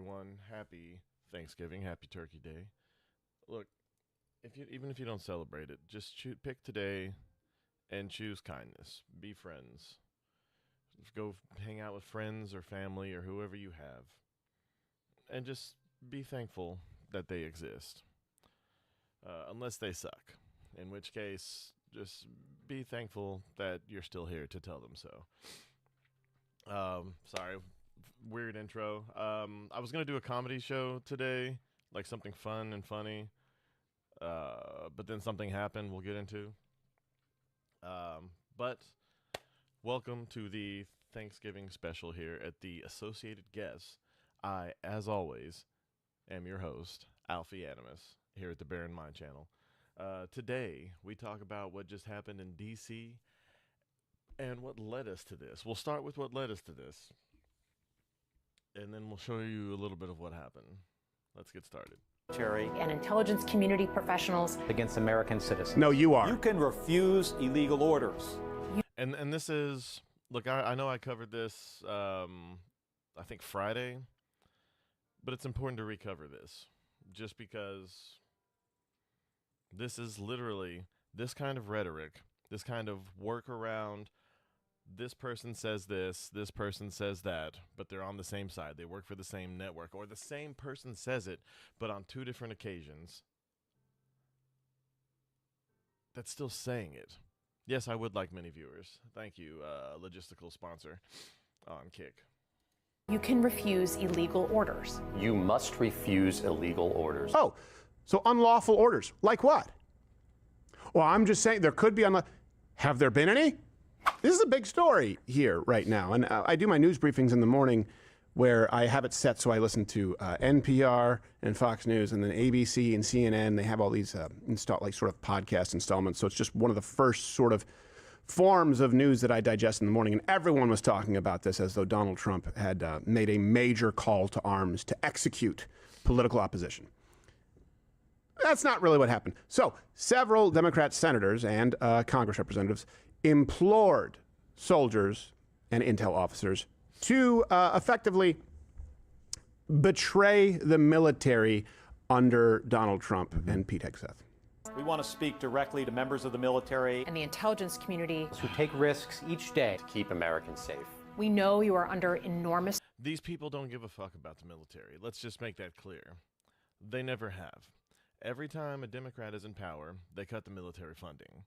everyone. Happy Thanksgiving. Happy Turkey Day. Look, even if you don't celebrate it, just pick today and choose kindness. Be friends. Go hang out with friends or family or whoever you have. And just be thankful that they exist. Unless they suck. In which case, just be thankful that you're still here to tell them so. Sorry, weird intro. I was going to do a comedy show today, like something fun and funny. But then something happened we'll get into. But welcome to the Thanksgiving special here at the Associated Guests. I, as always, am your host, Alfie Animus, here at the Bear in Mind channel. Today, we talk about what just happened in D.C. and what led us to this. We'll start with what led us to this, and then we'll show you a little bit of what happened. Let's get started. And intelligence community professionals against American citizens. No, you are. You can refuse illegal orders. And this is, look, I know I covered this, I think Friday, but it's important to recover this just because this is literally this kind of rhetoric, this kind of workaround. This person says this person says that, but they're on the same side. They work for the same network, or the same person says it, but on two different occasions. That's still saying it. Yes, I would like many viewers. Thank you, logistical sponsor on Kick. You can refuse illegal orders. You must refuse illegal orders. Oh, so unlawful orders. Like what? Well, I'm just saying there could be Have there been any? This is a big story here right now. And I do my news briefings in the morning where I have it set so I listen to NPR and Fox News and then ABC and CNN. They have all these like sort of podcast installments. So it's just one of the first sort of forms of news that I digest in the morning. And everyone was talking about this as though Donald Trump had made a major call to arms to execute political opposition. That's not really what happened. So several Democrat senators and Congress representatives implored soldiers and intel officers to effectively betray the military under Donald Trump and Pete Hegseth. We want to speak directly to members of the military And the intelligence community. Who take risks each day to keep Americans safe. We know you are under enormous. These people don't give a fuck about the military. Let's just make that clear. They never have. Every time a Democrat is in power, they cut the military funding.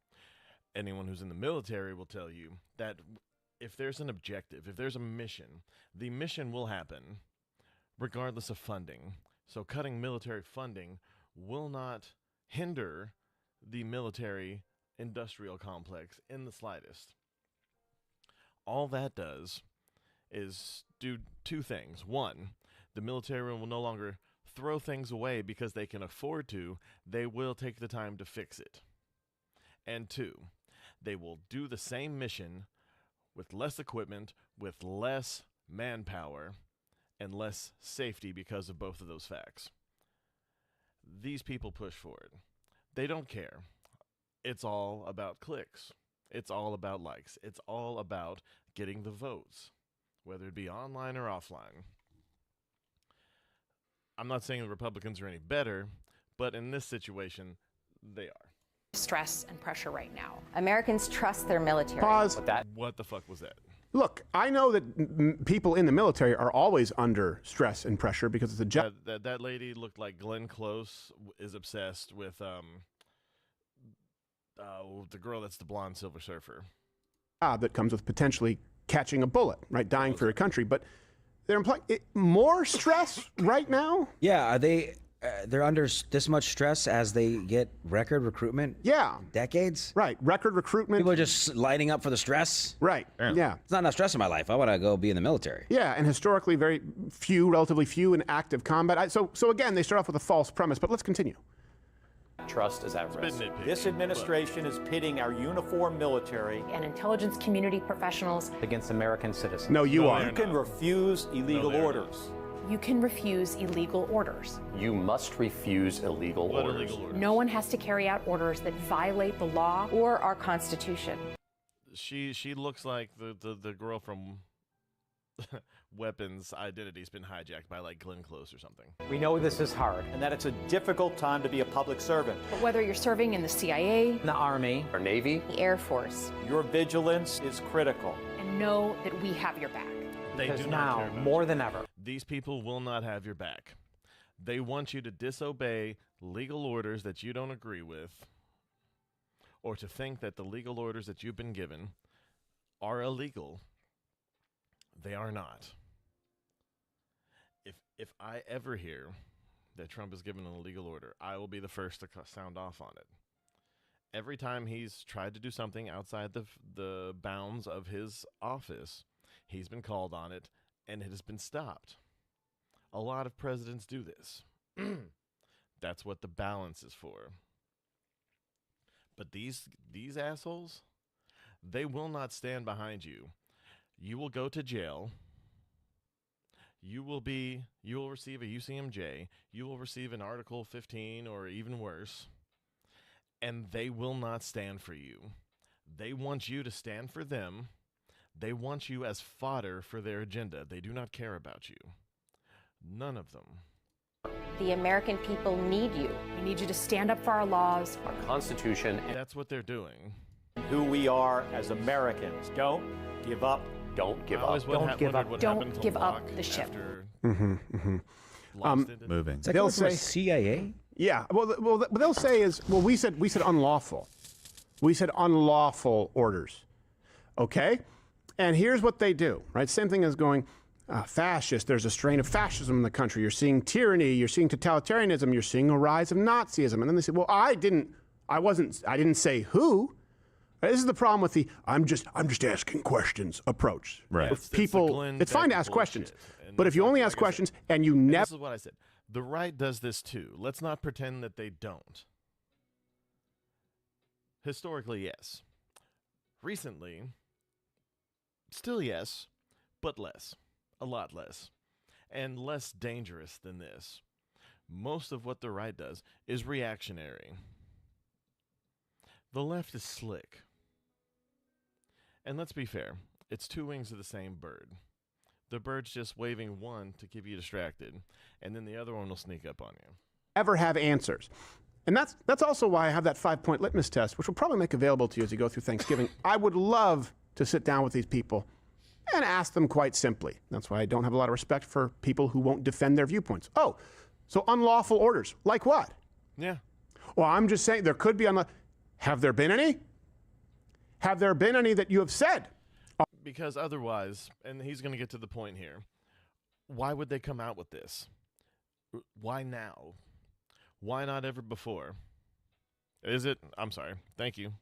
Anyone who's in the military will tell you that if there's an objective, if there's a mission, the mission will happen regardless of funding. So cutting military funding will not hinder the military industrial complex in the slightest. All that does is do two things. One, the military will no longer throw things away because they can afford to. They will take the time to fix it. And two, they will do the same mission with less equipment, with less manpower, and less safety because of both of those facts. These people push forward. They don't care. It's all about clicks. It's all about likes. It's all about getting the votes, whether it be online or offline. I'm not saying the Republicans are any better, but in this situation, they are. Stress and pressure right now. Americans trust their military. Pause. What the fuck was that? Look, I know that people in the military are always under stress and pressure because it's a job. That lady looked like Glenn Close is obsessed with the girl that's the blonde Silver Surfer. That comes with potentially catching a bullet, right? Dying for your country. But they're implying more stress right now? Yeah, are they? They're under this much stress as they get record recruitment? Yeah. Decades? Right. Record recruitment. People are just lining up for the stress? Right. Yeah. It's not enough stress in my life. I want to go be in the military. Yeah, and historically relatively few in active combat. So again, they start off with a false premise, but let's continue. Trust is at risk. This administration is pitting our uniformed military And intelligence community professionals. Against American citizens. No, you are. You can refuse illegal orders. You can refuse illegal orders. You must refuse illegal What orders. illegal orders? No one has to carry out orders that violate the law Or our Constitution. She looks like the girl from weapons identity's been hijacked by like Glenn Close or something. We know this is hard. And that it's a difficult time to be a public servant. But whether you're serving in the CIA, The Army, our Navy, The Air Force. Your vigilance is critical. and know that we have your back. They because do not care now, about more you. than ever, These people will not have your back. They want you to disobey legal orders that you don't agree with, or to think that the legal orders that you've been given are illegal. They are not. If I ever hear that Trump is given an illegal order, I will be the first to sound off on it. Every time he's tried to do something outside the bounds of his office, he's been called on it, and it has been stopped. A lot of presidents do this. That's what the balance is for. But these assholes, they will not stand behind you. You will go to jail. You will receive a UCMJ. You will receive an Article 15 or even worse. And they will not stand for you. They want you to stand for them. They want you as fodder for their agenda. They do not care about you. None of them. The American people need you. We need you to stand up for our laws. our Constitution, and That's what they're doing. Who we are as Americans. Don't give up. don't give I always up. wondered what Don't happened to give up Locke the ship. after Mm-hmm. lost it. Moving. Is that They'll coming from a say- CIA? Yeah. Well, what they'll say is, well, we said unlawful. We said unlawful orders. Okay? And here's what they do, right? Same thing as going fascist. There's a strain of fascism in the country. You're seeing tyranny. You're seeing totalitarianism. You're seeing a rise of Nazism. And then they say, well, I didn't say who. This is the problem with the I'm just asking questions approach. Right. It's the People, Glenn it's fine to Beck ask questions, bullshit. And but that's if you only like ask I said, questions and you and never, this is what I said. The right does this too. Let's not pretend that they don't. Historically, yes. Recently, still yes, but less. A lot less. And less dangerous than this. Most of what the right does is reactionary. The left is slick. And let's be fair, it's two wings of the same bird. The bird's just waving one to keep you distracted, and then the other one will sneak up on you. ever have answers. And that's also why I have that 5-point litmus test, which we'll probably make available to you as you go through Thanksgiving. I would love to sit down with these people and ask them quite simply. That's why I don't have a lot of respect for people who won't defend their viewpoints. Oh, so unlawful orders. Like what? Yeah. Well, I'm just saying there could be Have there been any? Have there been any that you have said? Because otherwise, and he's going to get to the point here, why would they come out with this? Why now? Why not ever before? Is it? I'm sorry. Thank you.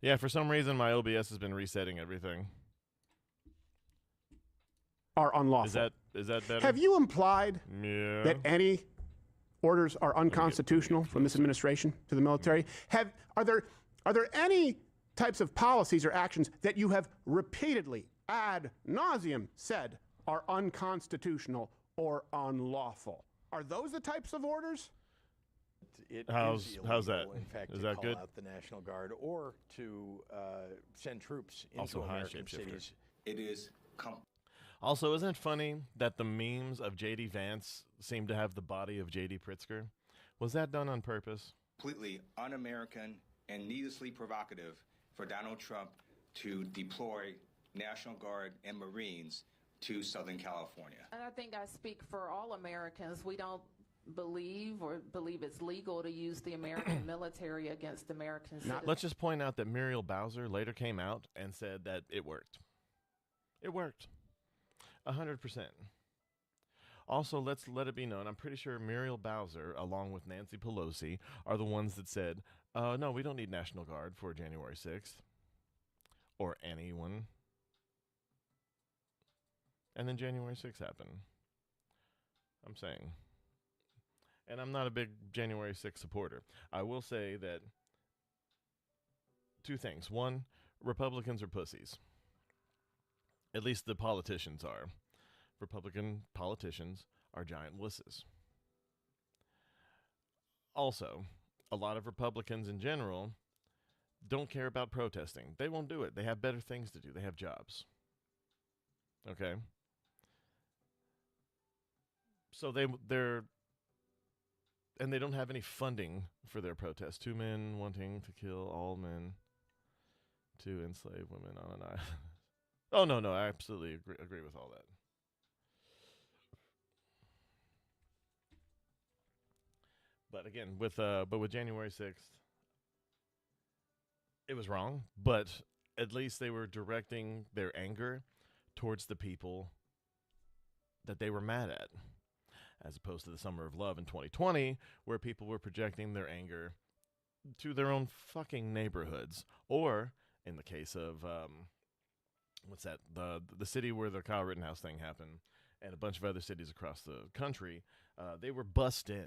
Yeah, for some reason, my OBS has been resetting everything. Are unlawful. Is that better? Have you implied Yeah. that any orders are unconstitutional from this administration to the military? Are there any types of policies or actions that you have repeatedly, ad nauseum, said are unconstitutional or unlawful? Are those the types of orders? It How's is that? illegal, in fact, Is to that call good? out the National Guard or to send troops into Also high American shapeshifter. cities. It is Also, isn't it funny that the memes of J.D. Vance seem to have the body of J.D. Pritzker? Was that done on purpose? completely un-American and needlessly provocative for Donald Trump to deploy National Guard and Marines to Southern California. And I think I speak for all Americans. We don't believe it's legal to use the American military against American citizens. Let's just point out that Muriel Bowser later came out and said that it worked. It worked. 100%. Also, let's let it be known, I'm pretty sure Muriel Bowser, along with Nancy Pelosi, are the ones that said, no, we don't need National Guard for January 6th. Or anyone. And then January 6th happened. I'm saying. And I'm not a big January 6th supporter. I will say that two things. One, Republicans are pussies. At least the politicians are. Republican politicians are giant wusses. Also, a lot of Republicans in general don't care about protesting. They won't do it. They have better things to do. They have jobs. Okay? So they're and they don't have any funding for their protests. 2 men wanting to kill all men to enslave women on an island. Oh, no, I absolutely agree with all that. But again, with January 6th, it was wrong, but at least they were directing their anger towards the people that they were mad at, as opposed to the Summer of Love in 2020, where people were projecting their anger to their own fucking neighborhoods, or in the case of what's that? The city where the Kyle Rittenhouse thing happened, and a bunch of other cities across the country, they were bussed in.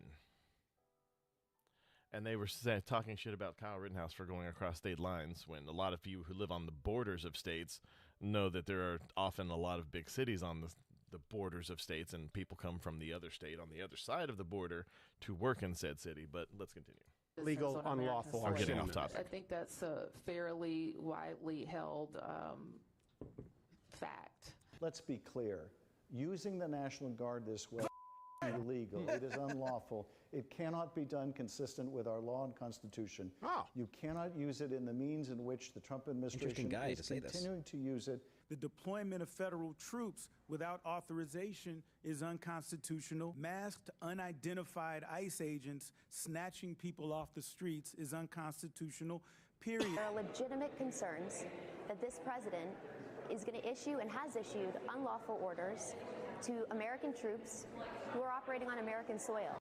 And they were talking shit about Kyle Rittenhouse for going across state lines, when a lot of you who live on the borders of states know that there are often a lot of big cities on the borders of states, and people come from the other state on the other side of the border to work in said city. But let's continue. Legal, on American unlawful. soil. I'm getting off topic. I think that's a fairly widely held fact. Let's be clear. Using the National Guard this way is illegal. It is unlawful. It cannot be done consistent with our law and Constitution. Oh. You cannot use it in the means in which the Trump administration is continuing to use it. The deployment of federal troops without authorization is unconstitutional. Masked, unidentified ICE agents snatching people off the streets is unconstitutional, period. There are legitimate concerns that this president is going to issue and has issued unlawful orders to American troops who are operating on American soil.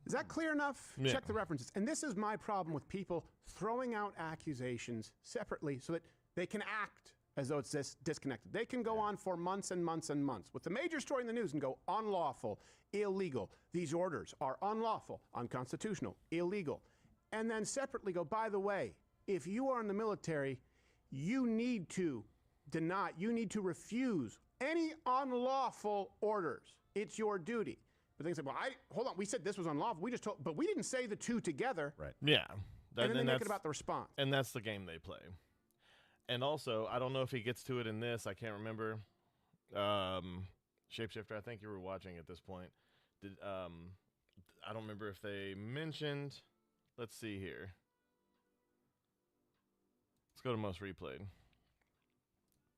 Is that clear enough? Yeah. Check the references. And this is my problem with people throwing out accusations separately so that they can act as though it's disconnected. They can go on for months and months and months with the major story in the news and go unlawful, illegal. These orders are unlawful, unconstitutional, illegal. And then separately go, by the way, if you are in the military, you need to deny, you need to refuse any unlawful orders. It's your duty. But they say, well, hold on, we said this was unlawful. But we didn't say the two together. Right. Yeah. And then they make it about the response. And that's the game they play. And also, I don't know if he gets to it in this. I can't remember. Shapeshifter, I think you were watching at this point. I don't remember if they mentioned. Let's see here. Let's go to most replayed.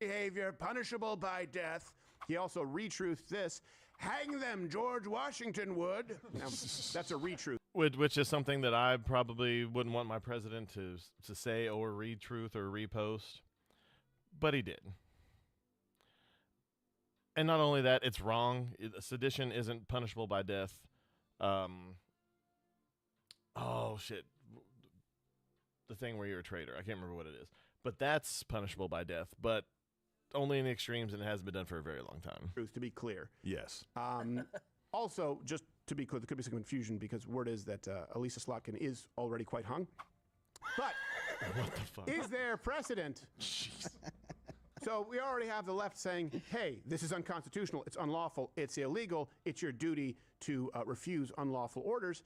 Behavior punishable by death. He also retruthed this. Hang them, George Washington would. Now, that's a retruth. Which is something that I probably wouldn't want my president to say or retruth or repost. But he did. And not only that, it's wrong. Sedition isn't punishable by death. Oh, shit. The thing where you're a traitor. I can't remember what it is. But that's punishable by death. But only in the extremes, and it hasn't been done for a very long time. To be clear. Yes. Also, just to be clear, there could be some confusion because word is that Elisa Slotkin is already quite hung. But what the fuck? Is there precedent? Jeez. So we already have the left saying, hey, this is unconstitutional, it's unlawful, it's illegal, it's your duty to refuse unlawful orders.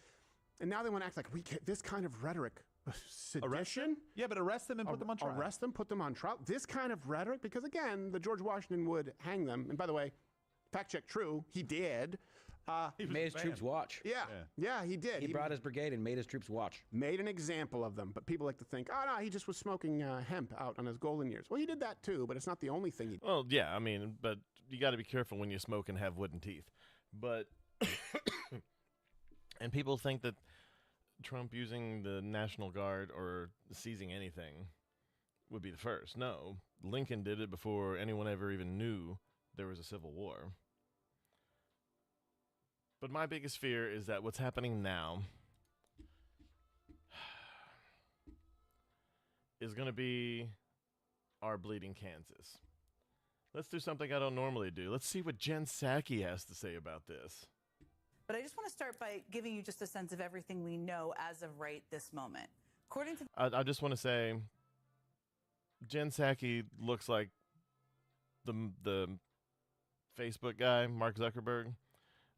And now they want to act like this kind of rhetoric. Sedition? Yeah, but arrest them and put them on trial. Arrest them, put them on trial. This kind of rhetoric, because again, the George Washington would hang them. And by the way, fact check true, he did. He made his troops watch. Yeah, he did. He brought his brigade and made his troops watch. Made an example of them. But people like to think, oh, no, he just was smoking hemp out on his golden years. Well, he did that too, but it's not the only thing he did. Well, yeah, I mean, but you got to be careful when you smoke and have wooden teeth. But, and people think that Trump using the National Guard or seizing anything would be the first. No, Lincoln did it before anyone ever even knew there was a civil war. But my biggest fear is that what's happening now is going to be our bleeding Kansas. Let's do something I don't normally do. Let's see what Jen Psaki has to say about this. But I just want to start by giving you just a sense of everything we know as of right this moment. According to I just want to say Jen Psaki looks like the Facebook guy, Mark Zuckerberg,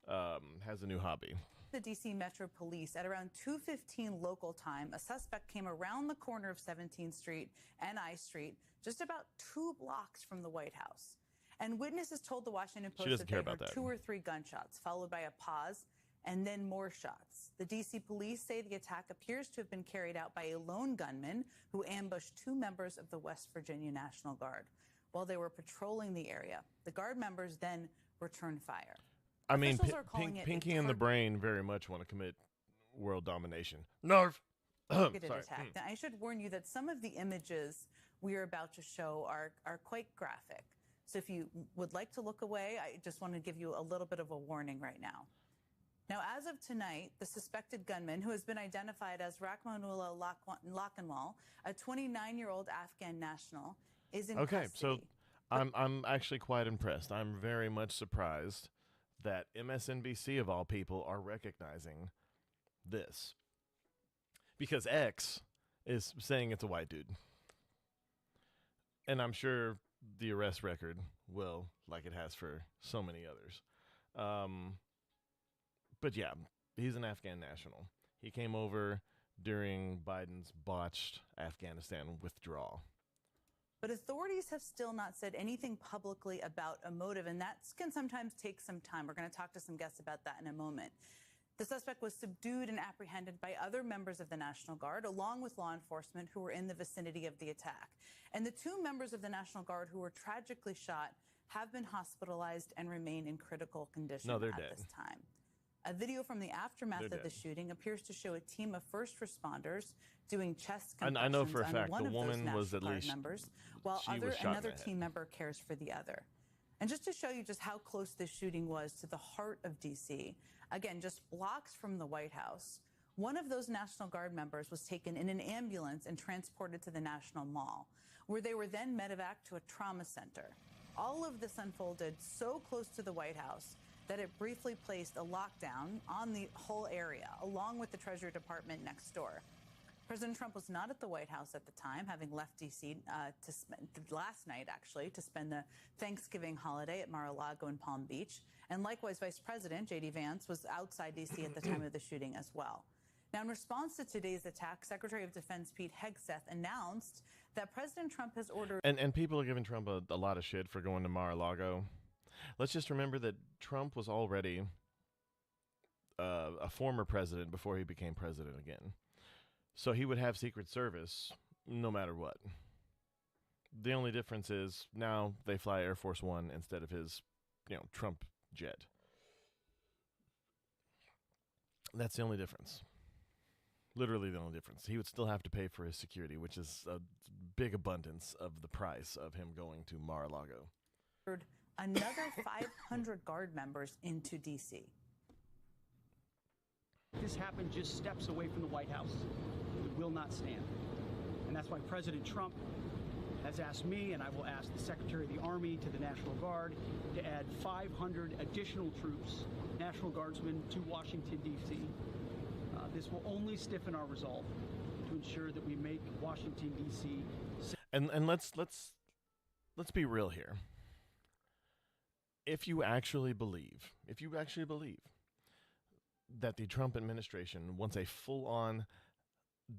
has a new hobby. the D.C. Metro Police, at around 2:15 local time, a suspect came around the corner of 17th Street and I Street, just about 2 blocks from the White House. And witnesses told the Washington Post that they heard 2 or 3 gunshots, followed by a pause and then more shots. The D.C. police say the attack appears to have been carried out by a lone gunman who ambushed 2 members of the West Virginia National Guard while they were patrolling the area. The Guard members then returned fire. I mean, Pinky and the Brain very much want to commit world domination. Narf! Targeted attack. Now, I should warn you that some of the images we are about to show are quite graphic. So if you would like to look away, I just want to give you a little bit of a warning right now. Now, as of tonight, the suspected gunman, who has been identified as Rahmanullah Lakanwal, a 29-year-old Afghan national, is in custody. So I'm actually quite impressed. I'm very much surprised that MSNBC, of all people, are recognizing this. Because X is saying it's a white dude. And I'm sure the arrest record will, like it has for so many others. But yeah, he's an Afghan national. He came over during Biden's botched Afghanistan withdrawal. But authorities have still not said anything publicly about a motive, and that can sometimes take some time. We're going to talk to some guests about that in a moment. The suspect was subdued and apprehended by other members of the National Guard, along with law enforcement who were in the vicinity of the attack. And the 2 members of the National Guard who were tragically shot have been hospitalized and remain in critical condition at this time. A video from the aftermath of the shooting appears to show a team of first responders doing chest compressions I know for a fact on one the of those woman was National at Guard least members, while she was shot in another the head. team member cares for the other. And just to show you just how close this shooting was to the heart of D.C., again, just blocks from the White House, one of those National Guard members was taken in an ambulance and transported to the National Mall, where they were then medevaced to a trauma center. All of this unfolded so close to the White House that it briefly placed a lockdown on the whole area, along with the Treasury Department next door. President Trump was not at the White House at the time, having left D.C. Last night, actually, to spend the Thanksgiving holiday at Mar-a-Lago in Palm Beach. And likewise, Vice President J.D. Vance was outside D.C. at the time of the shooting as well. Now, in response to today's attack, Secretary of Defense Pete Hegseth announced that President Trump has ordered... And people are giving Trump a lot of shit for going to Mar-a-Lago. Let's just remember that Trump was already a former president before he became president again. So he would have Secret Service no matter what. The only difference is now they fly Air Force One instead of his, Trump jet. That's the only difference. Literally the only difference. He would still have to pay for his security, which is a big abundance of the price of him going to Mar-a-Lago. Another 500 Guard members into D.C. This happened just steps away from the White House. It will not stand. And that's why President Trump has asked me, and I will ask the Secretary of the Army, to the National Guard to add 500 additional troops, National Guardsmen, to Washington, D.C. This will only stiffen our resolve to ensure that we make Washington, D.C. And let's be real here. If you actually believe that the Trump administration wants a full-on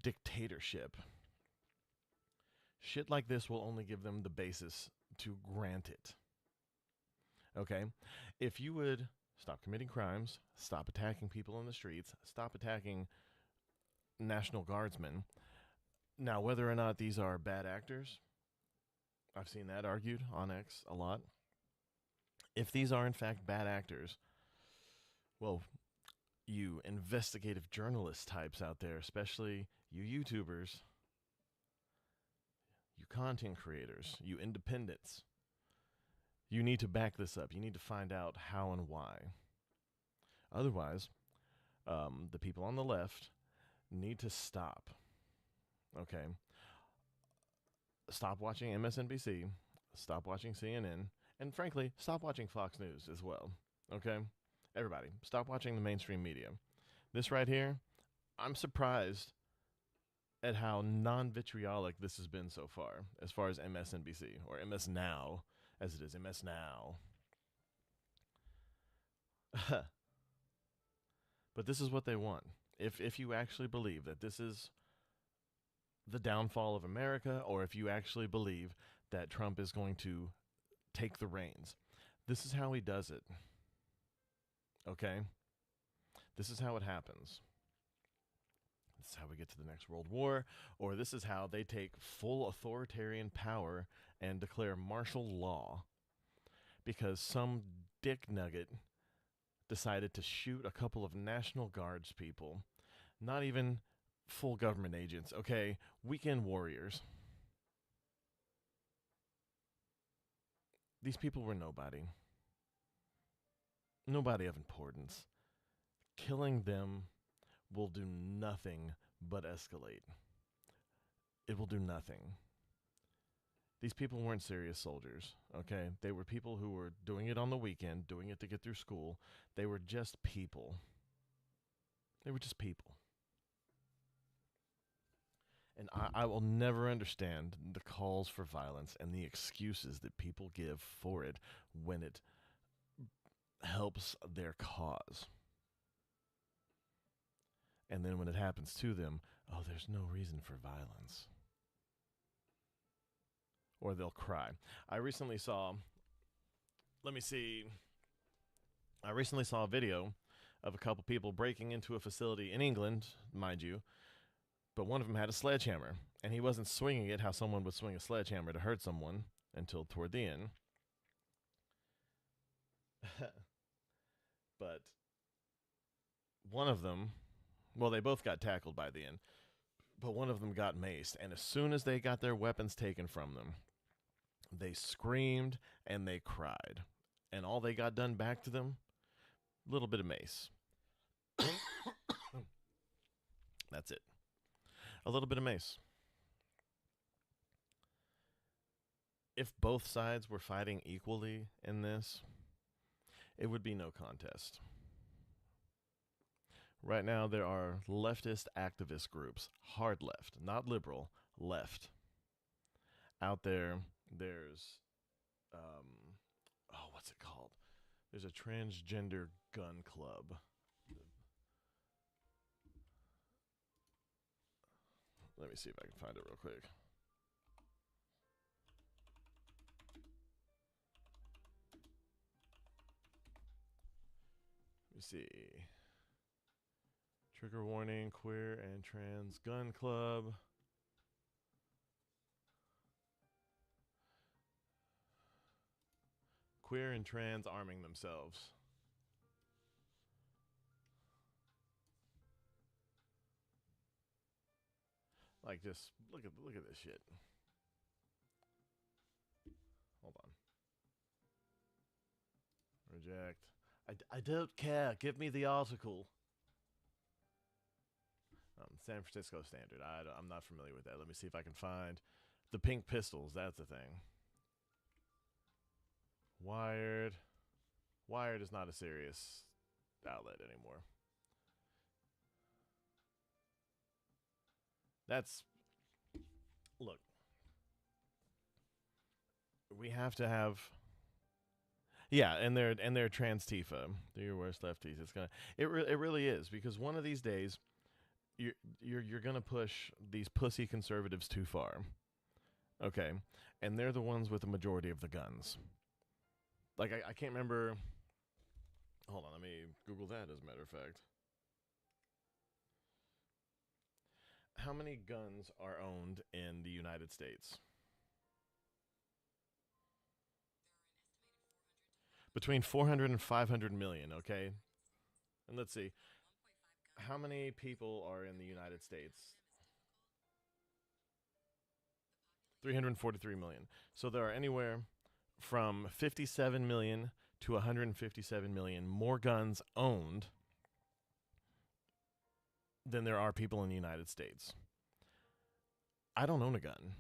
dictatorship, shit like this will only give them the basis to grant it. Okay? If you would stop committing crimes, stop attacking people in the streets, stop attacking National Guardsmen. Now, whether or not these are bad actors, I've seen that argued on X a lot. If these are in fact bad actors, well, you investigative journalist types out there, especially you YouTubers, you content creators, you independents, you need to back this up. You need to find out how and why. Otherwise, the people on the left need to stop. Okay? Stop watching MSNBC, stop watching CNN, and frankly, stop watching Fox News as well. Okay? Everybody, stop watching the mainstream media. This right here, I'm surprised at how non-vitriolic this has been so far as MSNBC, or MS Now, as it is, MS Now. But this is what they want. If you actually believe that this is the downfall of America, or if you actually believe that Trump is going to take the reins, this is how he does it. Okay? This is how it happens. This is how we get to the next World War, or this is how they take full authoritarian power and declare martial law because some dick nugget decided to shoot a couple of National Guards people, not even full government agents, okay? Weekend warriors. These people were nobody. Nobody of importance. Killing them will do nothing but escalate. It will do nothing. These people weren't serious soldiers, okay? They were people who were doing it on the weekend, doing it to get through school. They were just people. They were just people. And I will never understand the calls for violence and the excuses that people give for it when it helps their cause. And then when it happens to them, oh, there's no reason for violence. Or they'll cry. I recently saw a video of a couple people breaking into a facility in England, mind you, but one of them had a sledgehammer, and he wasn't swinging it how someone would swing a sledgehammer to hurt someone until toward the end. But one of them, well, they both got tackled by the end, but one of them got maced, and as soon as they got their weapons taken from them, they screamed and they cried. And all they got done back to them, a little bit of mace. That's it. A little bit of mace. If both sides were fighting equally in this, it would be no contest. Right now, there are leftist activist groups, hard left, not liberal, left. Out there, there's, what's it called? There's a transgender gun club. Let me see if I can find it real quick. Let me see. Trigger warning, queer and trans gun club. Queer and trans arming themselves. Like, just look at this shit. Hold on. Reject. I don't care. Give me the article. San Francisco Standard. I'm not familiar with that. Let me see if I can find the pink pistols. That's the thing. Wired. Wired is not a serious outlet anymore. That's, look, we have to have, yeah, and they're trans Tifa. They're your worst lefties. It really is, because one of these days you're gonna push these pussy conservatives too far. Okay, and they're the ones with the majority of the guns. Like, I can't remember. Hold on, let me Google that, as a matter of fact. How many guns are owned in the United States? Between 400 and 500 million, okay? And let's see. How many people are in the United States? 343 million. So there are anywhere from 57 million to 157 million more guns owned than there are people in the United States. I don't own a gun.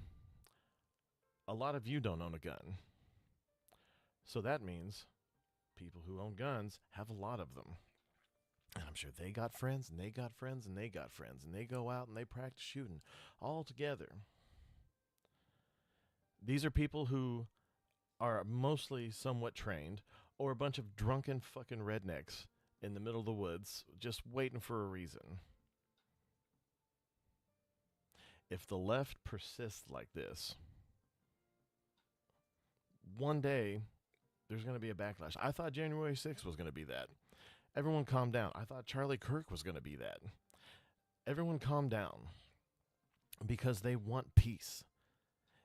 A lot of you don't own a gun. So that means people who own guns have a lot of them. And I'm sure they got friends, and they got friends, and they got friends, and they go out and they practice shooting all together. These are people who are mostly somewhat trained, or a bunch of drunken fucking rednecks in the middle of the woods, just waiting for a reason. If the left persists like this, one day there's going to be a backlash. I thought January 6th was going to be that. Everyone calm down. I thought Charlie Kirk was going to be that. Everyone calm down, because they want peace.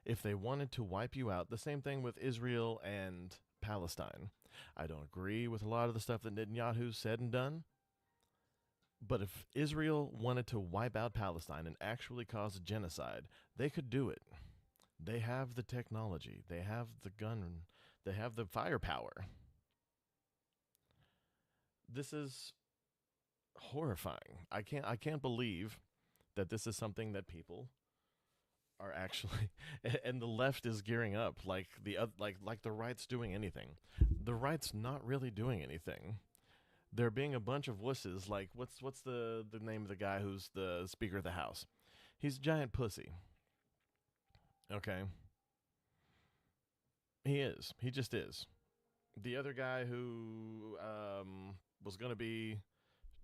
If they wanted to wipe you out, the same thing with Israel and Palestine. I don't agree with a lot of the stuff that Netanyahu said and done, but if Israel wanted to wipe out Palestine and actually cause a genocide, they could do it. They have the technology. They have the gun. They have the firepower. This is horrifying. I can't believe that this is something that people are actually, and the left is gearing up like the right's doing anything. The right's not really doing anything. They're being a bunch of wusses. Like what's the name of the guy who's the Speaker of the House? He's a giant pussy. Okay. He is. He just is. The other guy who was going to be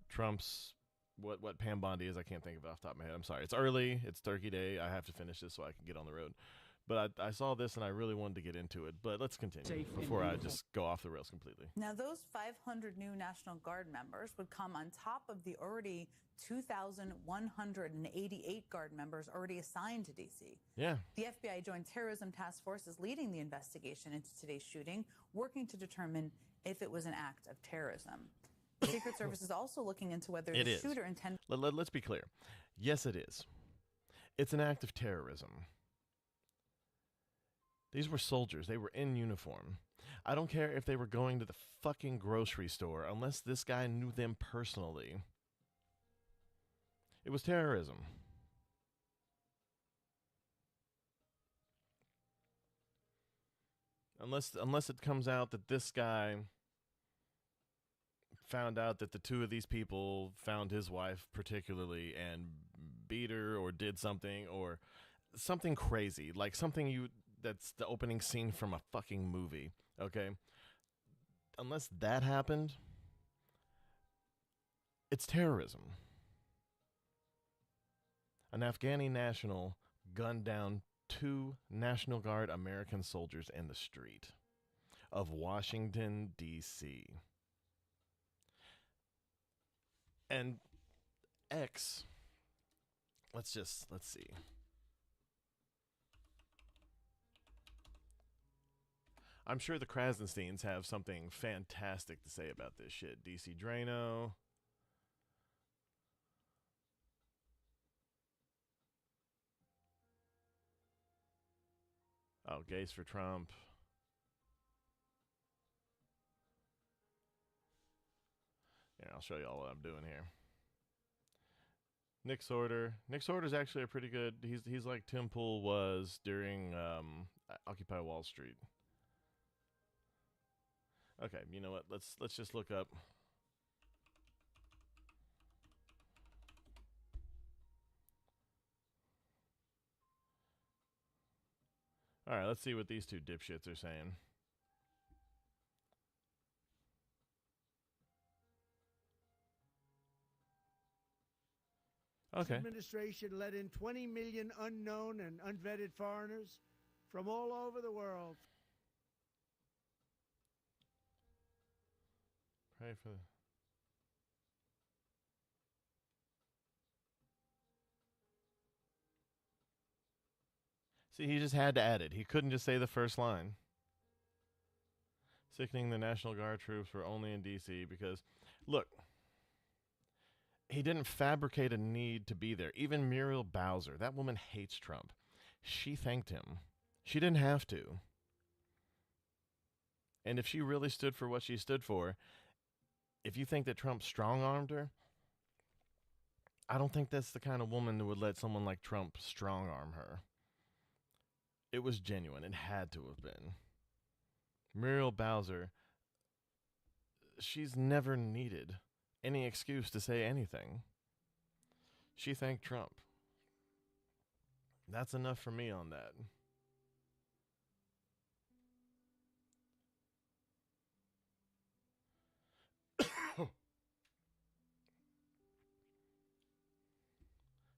Trump's, what Pam Bondi is, I can't think of it off the top of my head. I'm sorry. It's early. It's Turkey Day. I have to finish this so I can get on the road. But I saw this and I really wanted to get into it. But let's continue before I just go off the rails completely. Now, those 500 new National Guard members would come on top of the already 2,188 Guard members already assigned to D.C. Yeah. The FBI Joint Terrorism Task Force is leading the investigation into today's shooting, working to determine if it was an act of terrorism. The Secret Service is also looking into whether the shooter intended... Let's be clear. Yes, it is. It's an act of terrorism. These were soldiers. They were in uniform. I don't care if they were going to the fucking grocery store, unless this guy knew them personally. It was terrorism. Unless it comes out that this guy found out that the two of these people found his wife particularly and beat her or did something or something crazy, like something that's the opening scene from a fucking movie, okay? Unless that happened, it's terrorism. An Afghani national gunned down 2 National Guard American soldiers in the street of Washington, D.C. And X, let's see. I'm sure the Krasensteins have something fantastic to say about this shit. DC Drano. Oh, gays for Trump. Yeah, I'll show you all what I'm doing here. Nick Sorter. Nick Sorter's actually a pretty good. He's like Tim Pool was during Occupy Wall Street. Okay, you know what? Let's just look up. All right, let's see what these two dipshits are saying. Okay. This administration let in 20 million unknown and unvetted foreigners from all over the world. Pray for the... See, he just had to add it. He couldn't just say the first line. Sickening the National Guard troops were only in D.C. because, look, he didn't fabricate a need to be there. Even Muriel Bowser, that woman hates Trump. She thanked him. She didn't have to. And if she really stood for what she stood for, if you think that Trump strong-armed her, I don't think that's the kind of woman that would let someone like Trump strong-arm her. It was genuine. It had to have been. Muriel Bowser, she's never needed any excuse to say anything. She thanked Trump. That's enough for me on that.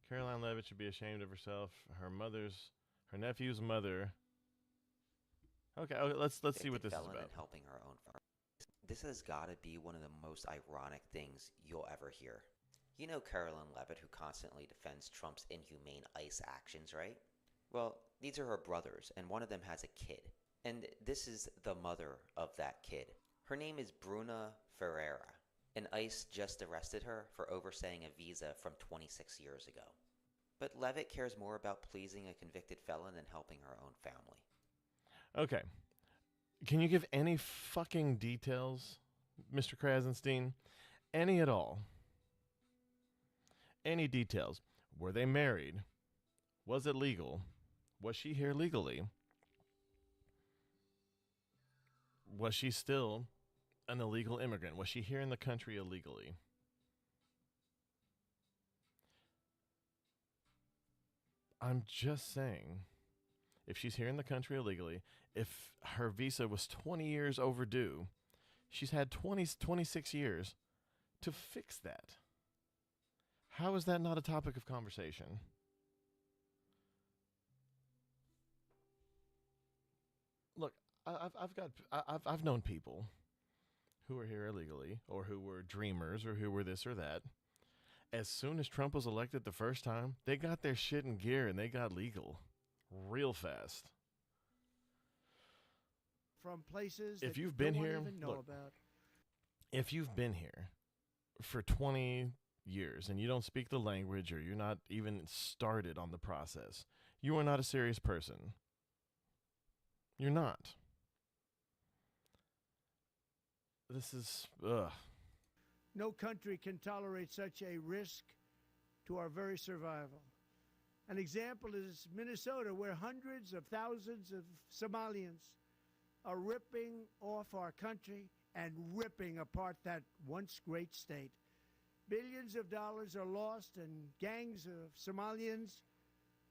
Caroline Levitt should be ashamed of herself. Her nephew's mother. Okay, let's see what this is about. Helping her own farm. This has got to be one of the most ironic things you'll ever hear. You know Caroline Levitt, who constantly defends Trump's inhumane ICE actions, right? Well, these are her brothers, and one of them has a kid. And this is the mother of that kid. Her name is Bruna Ferreira, and ICE just arrested her for overstaying a visa from 26 years ago. But Levitt cares more about pleasing a convicted felon than helping her own family. Okay. Can you give any fucking details, Mr. Krasenstein? Any at all? Any details? Were they married? Was it legal? Was she here legally? Was she still an illegal immigrant? Was she here in the country illegally? I'm just saying, if she's here in the country illegally, if her visa was 20 years overdue, she's had 26 years to fix that. How is that not a topic of conversation? Look, I've known people who were here illegally, or who were dreamers, or who were this or that. As soon as Trump was elected the first time, they got their shit in gear and they got legal real fast. From places if that you've you been don't here, even know look, about. If you've been here for 20 years and you don't speak the language, or you're not even started on the process, you are not a serious person. You're not. This is, ugh. No country can tolerate such a risk to our very survival. An example is Minnesota, where hundreds of thousands of Somalians are ripping off our country and ripping apart that once great state. Billions of dollars are lost, and gangs of Somalians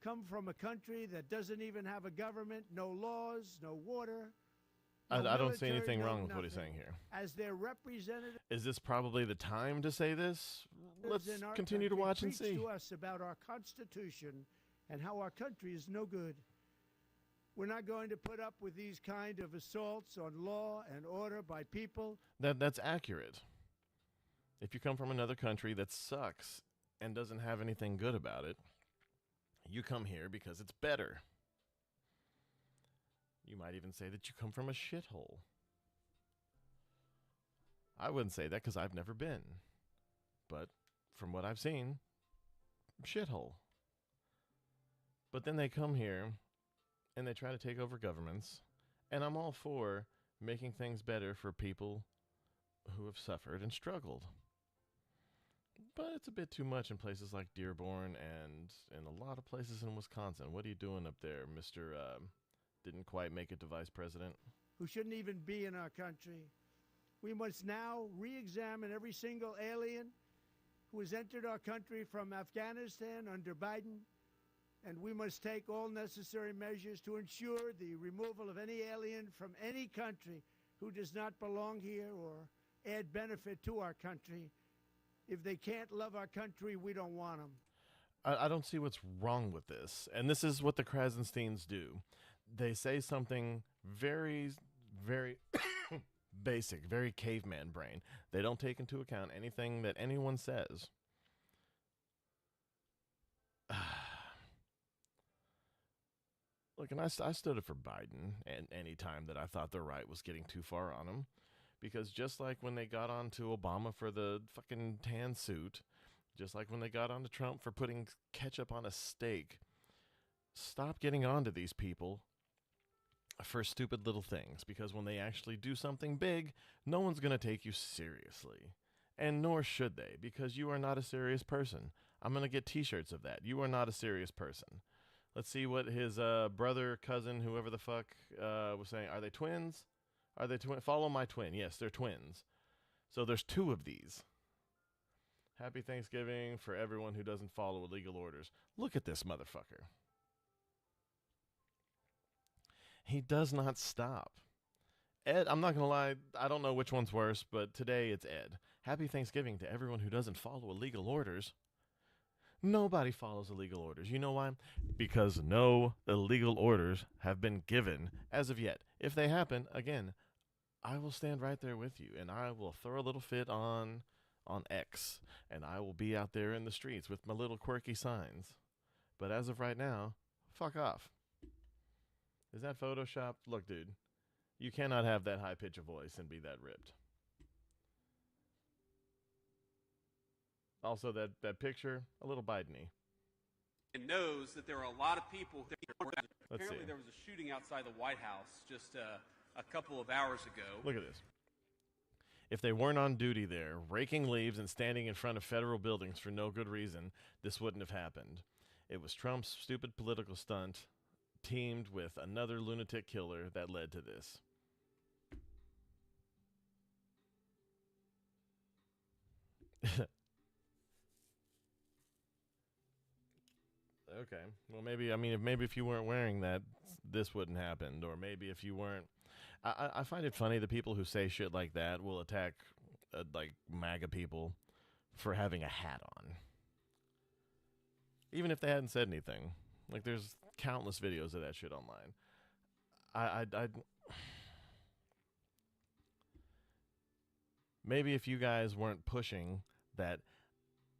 come from a country that doesn't even have a government, no laws, no water. I don't see military, anything no wrong with what he's nothing. saying here. As their representative, Is this probably the time to say this? Let's in our continue to country watch and preach see. to us about our Constitution and how our country is no good. We're not going to put up with these kind of assaults on law and order by people. That's accurate. If you come from another country that sucks and doesn't have anything good about it, you come here because it's better. You might even say that you come from a shithole. I wouldn't say that because I've never been. But from what I've seen, shithole. But then they come here and they try to take over governments. And I'm all for making things better for people who have suffered and struggled. But it's a bit too much in places like Dearborn and in a lot of places in Wisconsin. What are you doing up there, Mr. Didn't quite make it to vice president? Who shouldn't even be in our country. We must now re-examine every single alien who has entered our country from Afghanistan under Biden, and we must take all necessary measures to ensure the removal of any alien from any country who does not belong here or add benefit to our country. If they can't love our country, we don't want them. I don't see what's wrong with this. And this is what the Krasensteins do. They say something very, very basic, very caveman brain. They don't take into account anything that anyone says. Look, and I stood up for Biden and any time that I thought the right was getting too far on him. Because just like when they got on to Obama for the fucking tan suit, just like when they got on to Trump for putting ketchup on a steak, stop getting on to these people for stupid little things. Because when they actually do something big, no one's going to take you seriously. And nor should they, because you are not a serious person. I'm going to get t-shirts of that. You are not a serious person. Let's see what his brother, cousin, whoever the fuck was saying. Are they twins? Are they twins? Follow my twin. Yes, they're twins. So there's two of these. Happy Thanksgiving for everyone who doesn't follow illegal orders. Look at this motherfucker. He does not stop. Ed, I'm not going to lie, I don't know which one's worse, but today it's Ed. Happy Thanksgiving to everyone who doesn't follow illegal orders. Nobody follows illegal orders. You know why? Because no illegal orders have been given as of yet. If they happen, again, I will stand right there with you, and I will throw a little fit on X, and I will be out there in the streets with my little quirky signs. But as of right now, fuck off. Is that Photoshopped? Look, dude, you cannot have that high pitch of voice and be that ripped. Also, that picture, a little Biden-y. And knows that there are a lot of people. Apparently, see. there was a shooting outside the White House just a couple of hours ago. Look at this. If they weren't on duty there, raking leaves and standing in front of federal buildings for no good reason, this wouldn't have happened. It was Trump's stupid political stunt teamed with another lunatic killer that led to this. Okay. Well, maybe if you weren't wearing that, this wouldn't happen. Or maybe if you weren't. I find it funny the people who say shit like that will attack like MAGA people for having a hat on, even if they hadn't said anything. Like, there's countless videos of that shit online. Maybe if you guys weren't pushing that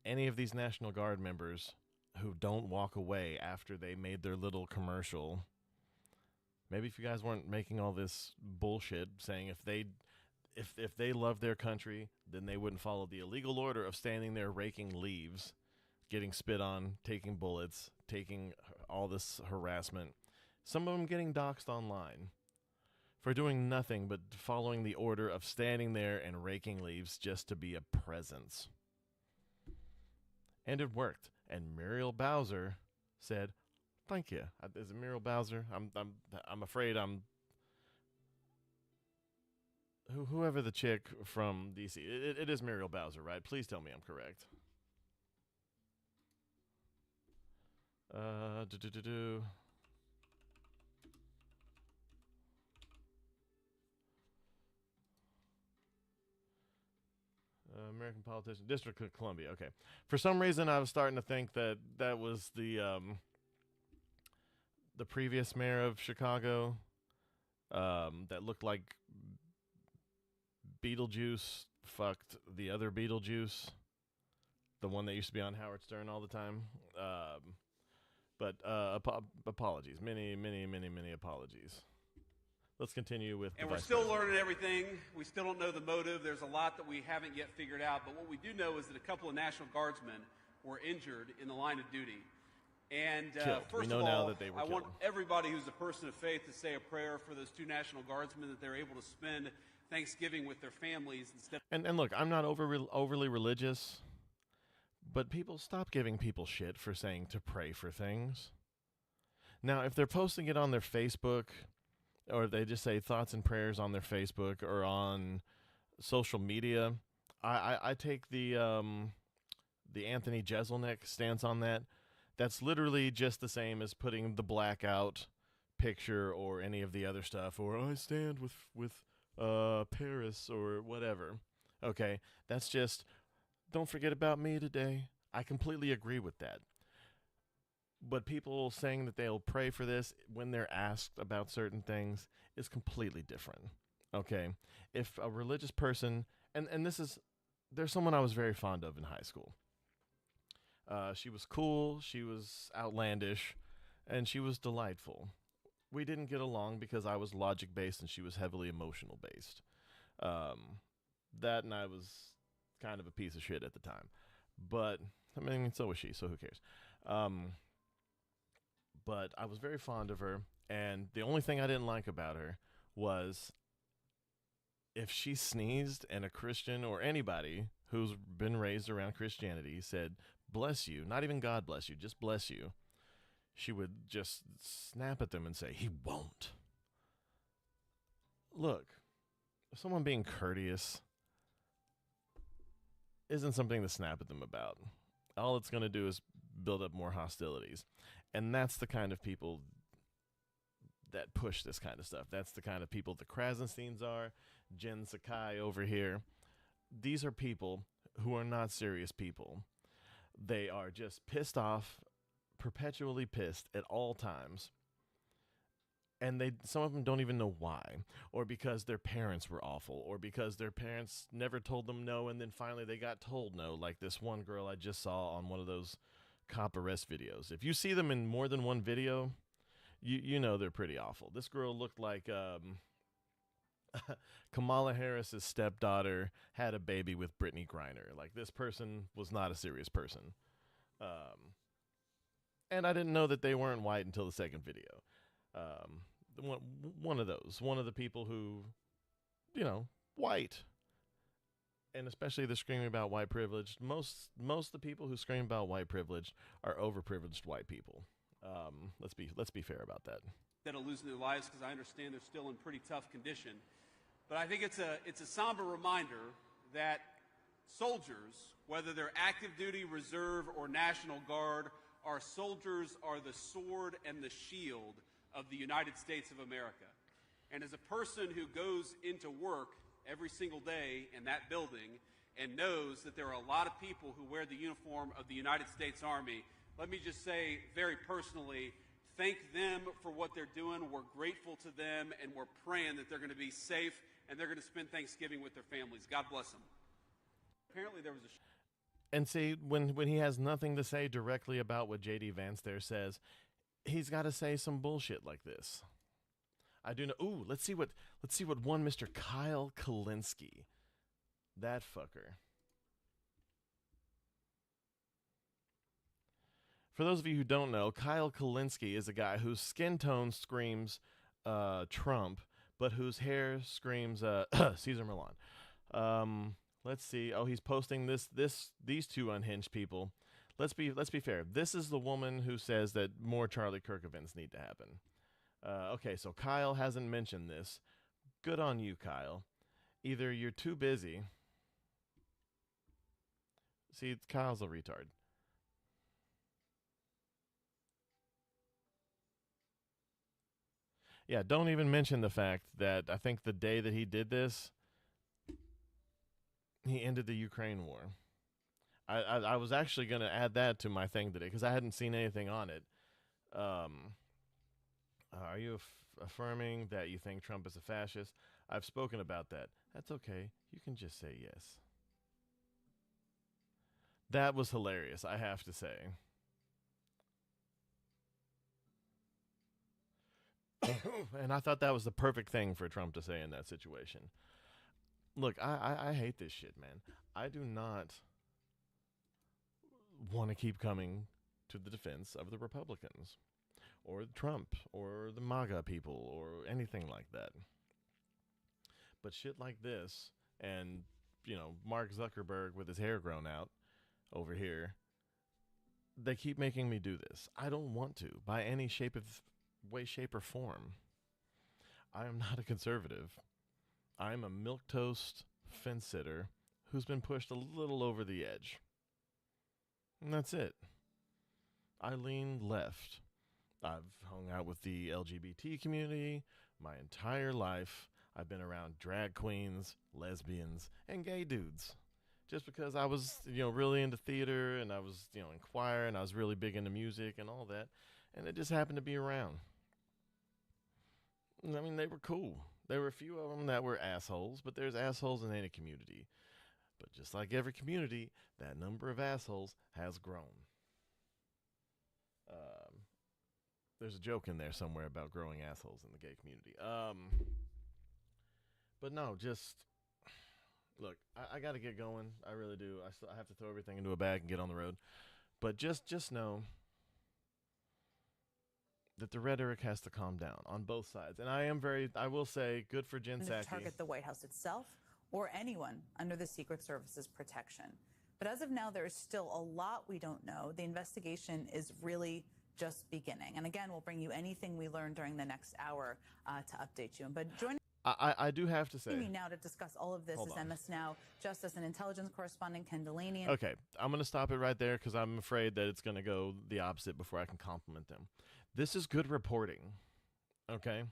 any of these National Guard members who don't walk away after they made their little commercial, maybe if you guys weren't making all this bullshit saying if they love their country, then they wouldn't follow the illegal order of standing there raking leaves, getting spit on, taking bullets, taking all this harassment, some of them getting doxxed online for doing nothing but following the order of standing there and raking leaves just to be a presence. And it worked. And Muriel Bowser said, "Thank you." Is it Muriel Bowser? I'm afraid I'm whoever the chick from DC. It is Muriel Bowser, right? Please tell me I'm correct. American politician, District of Columbia. Okay. For some reason, I was starting to think that was the previous mayor of Chicago, that looked like Beetlejuice fucked the other Beetlejuice, the one that used to be on Howard Stern all the time. But apologies, many apologies. Let's continue with. And we're still learning everything. We still don't know the motive. There's a lot that we haven't yet figured out. But what we do know is that a couple of National Guardsmen were injured in the line of duty. And first of all, I want everybody who's a person of faith to say a prayer for those two National Guardsmen, that they're able to spend Thanksgiving with their families instead. And look, I'm not overly religious, but people, stop giving people shit for saying to pray for things. Now, if they're posting it on their Facebook, or they just say thoughts and prayers on their Facebook or on social media, I take the Anthony Jeselnik stance on that. That's literally just the same as putting the blackout picture or any of the other stuff, or I stand with Paris or whatever. Okay, that's just, don't forget about me today. I completely agree with that. But people saying that they'll pray for this when they're asked about certain things is completely different. Okay? If a religious person, and there's someone I was very fond of in high school. She was cool, she was outlandish, and she was delightful. We didn't get along because I was logic-based and she was heavily emotional-based. That and I was kind of a piece of shit at the time. But, I mean, so was she, so who cares? But I was very fond of her, and the only thing I didn't like about her was if she sneezed and a Christian or anybody who's been raised around Christianity said, "Bless you," not even God bless you, just bless you, she would just snap at them and say, "He won't." Look, someone being courteous isn't something to snap at them about. All it's going to do is build up more hostilities. And that's the kind of people that push this kind of stuff. That's the kind of people the Krasensteins are, Jen Sakai over here. These are people who are not serious people. They are just pissed off, perpetually pissed at all times. And some of them don't even know why, or because their parents were awful, or because their parents never told them no, and then finally they got told no, like this one girl I just saw on one of those cop arrest videos. If you see them in more than one video, you know they're pretty awful. This girl looked like Kamala Harris's stepdaughter had a baby with Brittany Griner. Like, this person was not a serious person. And I didn't know that they weren't white until the second video. One of the people who, white, and especially the screaming about white privilege. Most of the people who scream about white privilege are overprivileged white people. Let's be fair about that. That are losing their lives, because I understand they're still in pretty tough condition. But I think it's a somber reminder that soldiers, whether they're active duty, reserve, or National Guard, our soldiers are the sword and the shield of the United States of America. And as a person who goes into work every single day in that building and knows that there are a lot of people who wear the uniform of the United States Army, let me just say very personally, thank them for what they're doing. We're grateful to them, and we're praying that they're going to be safe and they're going to spend Thanksgiving with their families. God bless them. Apparently there was a... And see, when he has nothing to say directly about what J.D. Vance there says, he's got to say some bullshit like this. I do know. Ooh, let's see what one Mr. Kyle Kalinske, that fucker. For those of you who don't know, Kyle Kalinske is a guy whose skin tone screams Trump, but whose hair screams Cesar Millan. Let's see. Oh, he's posting these two unhinged people. Let's be fair. This is the woman who says that more Charlie Kirk events need to happen. Okay, so Kyle hasn't mentioned this. Good on you, Kyle. Either you're too busy. See, Kyle's a retard. Yeah, don't even mention the fact that I think the day that he did this, he ended the Ukraine war. I was actually going to add that to my thing today because I hadn't seen anything on it. Are you affirming that you think Trump is a fascist? I've spoken about that. That's okay. You can just say yes. That was hilarious, I have to say. And I thought that was the perfect thing for Trump to say in that situation. Look, I hate this shit, man. I do not want to keep coming to the defense of the Republicans or Trump or the MAGA people or anything like that. But shit like this and, Mark Zuckerberg with his hair grown out over here, they keep making me do this. I don't want to by any way, shape, or form. I am not a conservative. I'm a milquetoast fence sitter who's been pushed a little over the edge. And that's it. I lean left. I've hung out with the LGBT community my entire life. I've been around drag queens, lesbians, and gay dudes. Just because I was, really into theater and I was, in choir and I was really big into music and all that. And it just happened to be around. I mean, they were cool. There were a few of them that were assholes, but there's assholes in any community. But just like every community, that number of assholes has grown. There's a joke in there somewhere about growing assholes in the gay community. But no, just look, I got to get going. I really do. I have to throw everything into a bag and get on the road. But just know that the rhetoric has to calm down on both sides. And I will say, good for Jen Psaki. To target the White House itself or anyone under the Secret Service's protection. But as of now, there is still a lot we don't know. The investigation is really just beginning. And again, we'll bring you anything we learn during the next hour to update you. But joining I do have to say. me now to discuss all of this is MS Now Justice and Intelligence correspondent Ken Delaney. Okay, I'm going to stop it right there because I'm afraid that it's going to go the opposite before I can compliment them. This is good reporting, okay?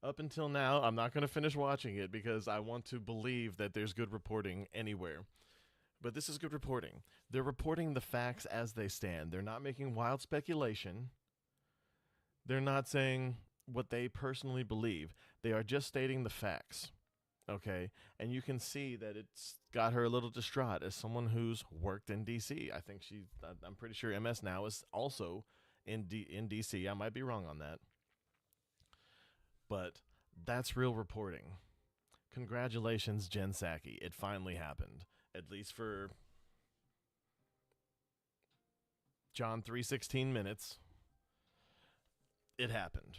Up until now, I'm not going to finish watching it because I want to believe that there's good reporting anywhere. But this is good reporting. They're reporting the facts as they stand. They're not making wild speculation. They're not saying what they personally believe. They are just stating the facts. Okay? And you can see that it's got her a little distraught as someone who's worked in D.C. I'm pretty sure MS Now is also in D.C. I might be wrong on that. But that's real reporting. Congratulations, Jen Psaki. It finally happened. At least for John 3:16 minutes. It happened.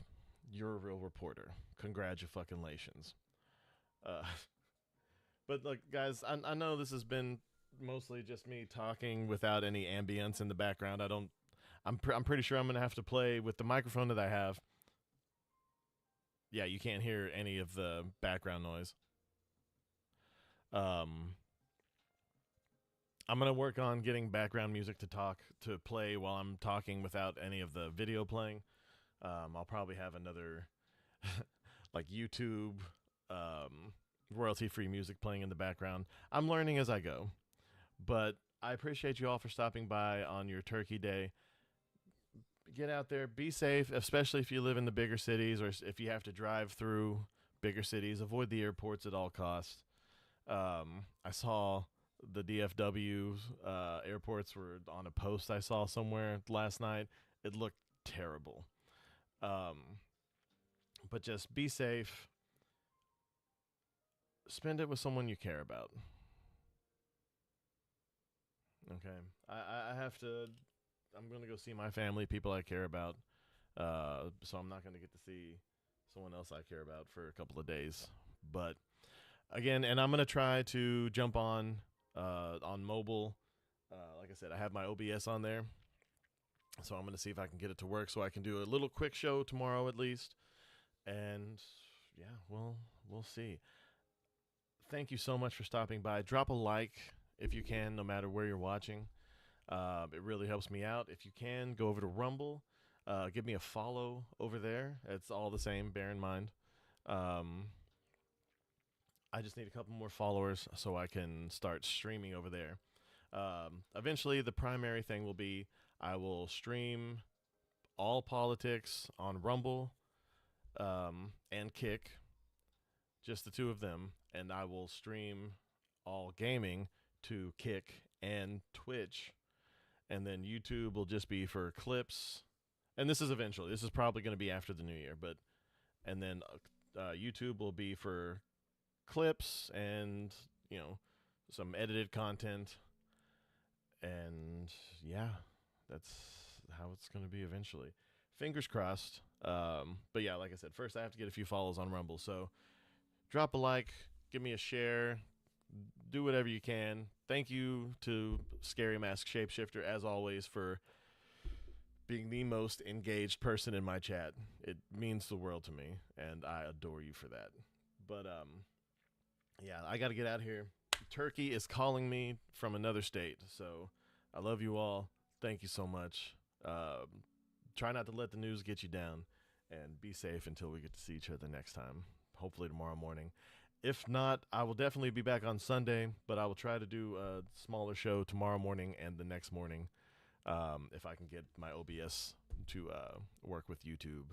You're a real reporter. Congratulations. But look, guys, I know this has been mostly just me talking without any ambience in the background. I'm pretty sure I'm gonna have to play with the microphone that I have. Yeah, you can't hear any of the background noise. I'm gonna work on getting background music to play while I'm talking without any of the video playing. I'll probably have another like YouTube royalty-free music playing in the background. I'm learning as I go, but I appreciate you all for stopping by on your Turkey Day. Get out there, be safe, especially if you live in the bigger cities or if you have to drive through bigger cities. Avoid the airports at all costs. I saw the DFW airports were on a post I saw somewhere last night. It looked terrible. But just be safe. Spend it with someone you care about. Okay. I'm going to go see my family, people I care about. So I'm not going to get to see someone else I care about for a couple of days. But again, and I'm going to try to jump on mobile. Like I said, I have my OBS on there. So I'm going to see if I can get it to work so I can do a little quick show tomorrow at least. And yeah, we'll see. Thank you so much for stopping by. Drop a like if you can, no matter where you're watching. It really helps me out. If you can, go over to Rumble. Give me a follow over there. It's all the same, bear in mind. I just need a couple more followers so I can start streaming over there. Eventually, the primary thing will be I will stream all politics on Rumble and Kick, just the two of them, and I will stream all gaming to Kick and Twitch, and then YouTube will just be for clips. And this is eventually. This is probably going to be after the new year, and then YouTube will be for clips and some edited content, and yeah, that's how it's going to be eventually. Fingers crossed. But yeah, like I said, first I have to get a few follows on Rumble. So drop a like, give me a share, do whatever you can. Thank you to Scary Mask Shapeshifter, as always, for being the most engaged person in my chat. It means the world to me, and I adore you for that. But yeah, I got to get out of here. Turkey is calling me from another state, so I love you all. Thank you so much. Try not to let the news get you down, and be safe until we get to see each other next time, hopefully tomorrow morning. If not, I will definitely be back on Sunday, but I will try to do a smaller show tomorrow morning and the next morning if I can get my OBS to work with YouTube.